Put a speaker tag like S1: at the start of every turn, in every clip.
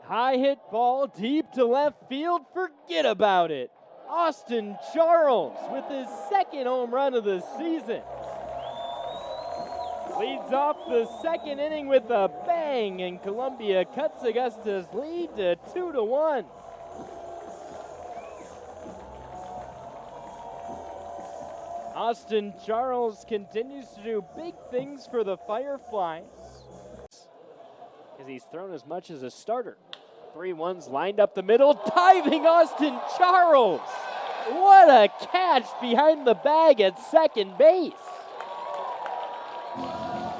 S1: High hit ball deep to left field. Forget about it. Austin Charles with his second home run of the season. Leads off the second inning with a bang, and Columbia cuts Augusta's lead to 2-1. Austin Charles continues to do big things for the Fireflies, as he's thrown as much as a starter. 3-1s lined up the middle, diving Austin Charles. What a catch behind the bag at second base.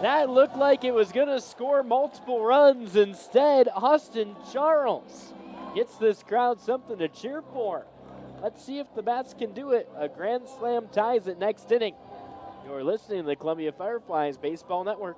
S1: That looked like it was going to score multiple runs. Instead, Austin Charles gets this crowd something to cheer for. Let's see if the Bats can do it. A grand slam ties it next inning. You're listening to the Columbia Fireflies Baseball Network.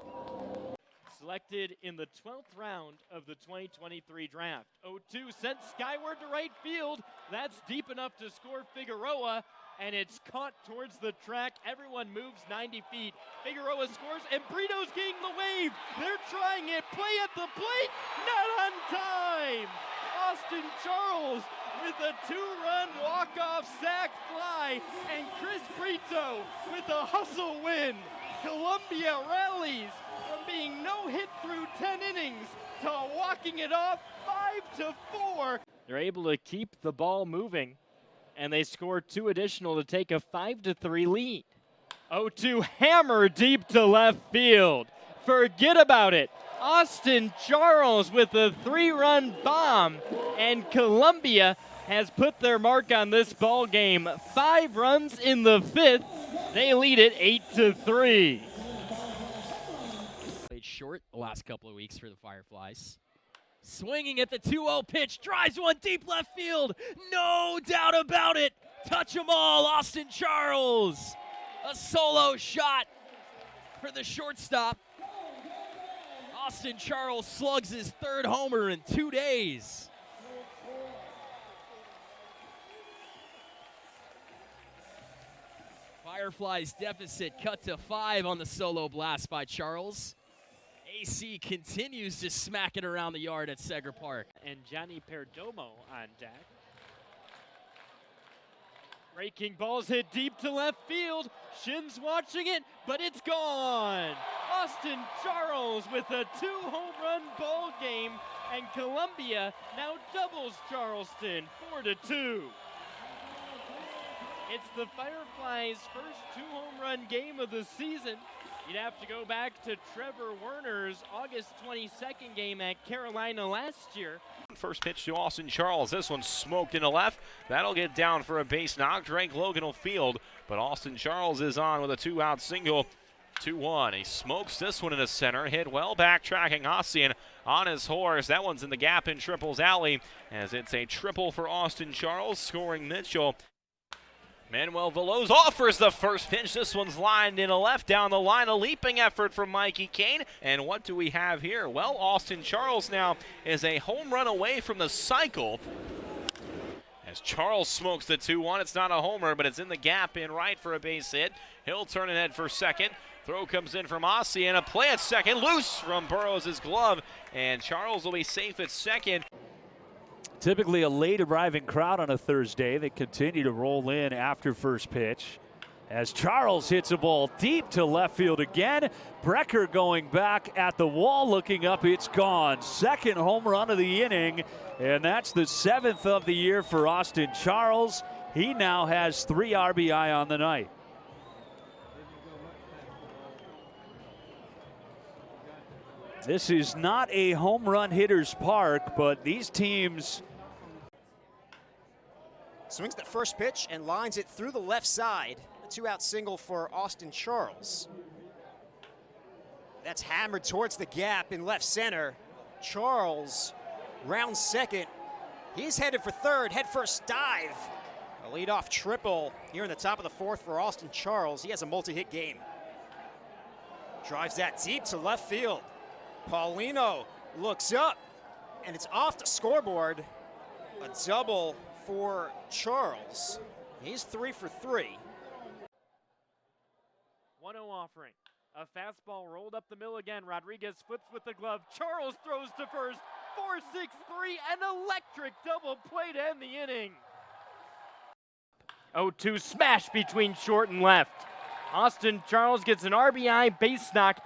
S1: Selected in the 12th round of the 2023 draft. 0-2 sent skyward to right field. That's deep enough to score Figueroa, and it's caught towards the track. Everyone moves 90 feet. Figueroa scores, and Brito's getting the wave. They're trying it. Play at the plate. Not on time. Austin Charles with a 2-run walk-off sac fly, and Chris Brito with a hustle win. Columbia rallies from being no hit through 10 innings to walking it off 5-4. They're able to keep the ball moving, and they score 2 additional to take a 5-3 lead. 0-2 hammer deep to left field. Forget about it. Austin Charles with a 3-run bomb, and Columbia has put their mark on this ball game. 5 runs in the 5th. They lead it 8-3.
S2: Played short the last couple of weeks for the Fireflies. Swinging at the 2-0 pitch, drives one deep left field. No doubt about it. Touch 'em all, Austin Charles. A solo shot for the shortstop. Austin Charles slugs his 3rd homer in 2 days. Fireflies deficit cut to 5 on the solo blast by Charles. AC continues to smack it around the yard at Segra Park.
S1: And Johnny Perdomo on deck. Breaking balls hit deep to left field. Shin's watching it, but it's gone. Austin Charles with a 2-home run ball game, and Columbia now doubles Charleston 4-2. It's the Fireflies' first 2-home run game of the season. You'd have to go back to Trevor Werner's August 22nd game at Carolina last year.
S3: First pitch to Austin Charles. This one smoked into left. That'll get down for a base knock. Drake Logan will field, but Austin Charles is on with a 2-out single. 2-1. He smokes this one into center. Hit well, backtracking Ossian on his horse. That one's in the gap in Triple's alley, as it's a triple for Austin Charles, scoring Mitchell. Manuel Veloz offers the first pitch. This one's lined in a left down the line. A leaping effort from Mikey Kane. And what do we have here? Well, Austin Charles now is a home run away from the cycle. As Charles smokes the 2-1, it's not a homer, but it's in the gap in right for a base hit. He'll turn ahead for second. Throw comes in from Ossie, and a play at second, loose from Burrows' glove, and Charles will be safe at second.
S4: Typically a late arriving crowd on a Thursday. They continue to roll in after first pitch as Charles hits a ball deep to left field again. Brecker going back at the wall, looking up, it's gone. Second home run of the inning, and that's the 7th of the year for Austin Charles. He now has 3 RBI on the night. This is not a home run hitter's park, but these teams.
S5: Swings the first pitch and lines it through the left side. A 2-out single for Austin Charles. That's hammered towards the gap in left center. Charles rounds second. He's headed for third, head first dive. A leadoff triple here in the top of the 4th for Austin Charles. He has a multi-hit game. Drives that deep to left field. Paulino looks up, and it's off the scoreboard. A double for Charles. He's 3 for 3.
S1: 1-0 offering. A fastball rolled up the middle again. Rodriguez flips with the glove. Charles throws to first. 4-6-3, an electric double play to end the inning. 0-2 smash between short and left. Austin Charles gets an RBI base knock.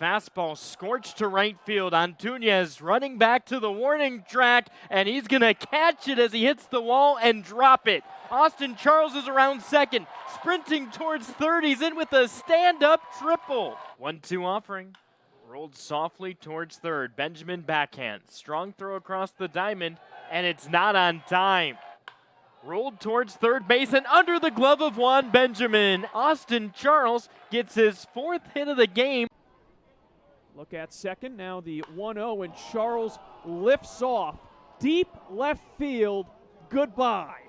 S1: Fastball scorched to right field. Antunes running back to the warning track, and he's going to catch it as he hits the wall and drop it. Austin Charles is around second, sprinting towards third. He's in with a stand-up triple. 1-2 offering. Rolled softly towards third. Benjamin backhand. Strong throw across the diamond, and it's not on time. Rolled towards third base and under the glove of Juan Benjamin. Austin Charles gets his 4th hit of the game.
S6: Look at second, now the 1-0, and Charles lifts off. Deep left field, goodbye.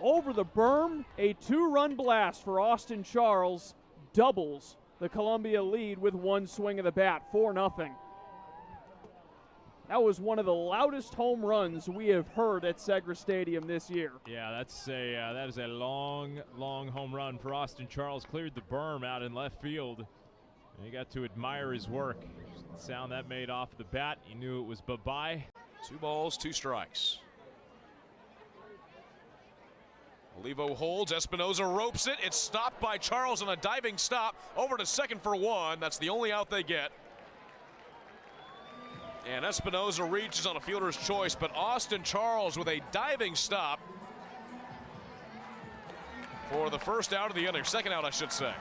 S6: Over the berm, a 2-run blast for Austin Charles doubles the Columbia lead with one swing of the bat, 4-0. That was one of the loudest home runs we have heard at Segra Stadium this year.
S7: Yeah, that is a long home run for Austin Charles. Cleared the berm out in left field. And he got to admire his work. The sound that made off the bat, he knew it was bye-bye.
S8: 2 balls, 2 strikes. Olivo holds, Espinoza ropes it. It's stopped by Charles on a diving stop. Over to second for 1. That's the only out they get. And Espinoza reaches on a fielder's choice, but Austin Charles with a diving stop for the first out of the inning. Second out, I should say.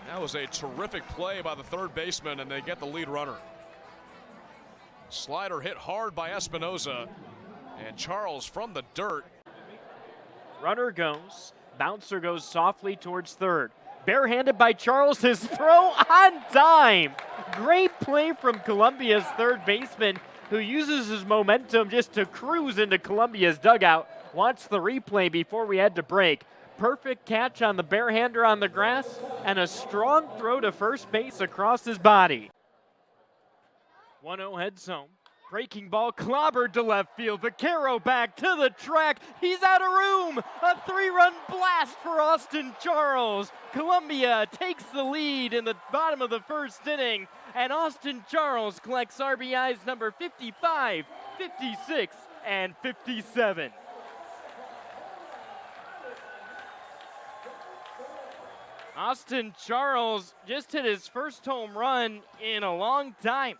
S8: That was a terrific play by the third baseman, and they get the lead runner. Slider hit hard by Espinoza, and Charles from the dirt.
S1: Runner goes. Bouncer goes softly towards third. Barehanded by Charles, his throw on time. Great play from Columbia's third baseman, who uses his momentum just to cruise into Columbia's dugout. Watch the replay before we head to break. Perfect catch on the barehander on the grass, and a strong throw to first base across his body. 1-0 heads home. Breaking ball clobbered to left field. Vaquero back to the track. He's out of room. A 3-run blast for Austin Charles. Columbia takes the lead in the bottom of the first inning, and Austin Charles collects RBIs number 55, 56, and 57. Austin Charles just hit his first home run in a long time.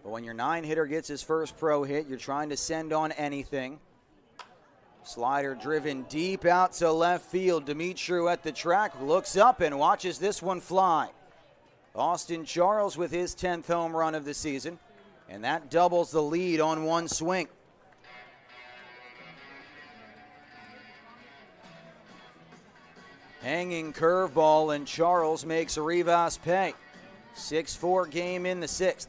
S9: But when your 9-hitter gets his first pro hit, you're trying to send on anything. Slider driven deep out to left field. Demetriou at the track looks up and watches this one fly. Austin Charles with his 10th home run of the season, and that doubles the lead on one swing. Hanging curveball, and Charles makes Rivas pay. 6-4 game in the 6th.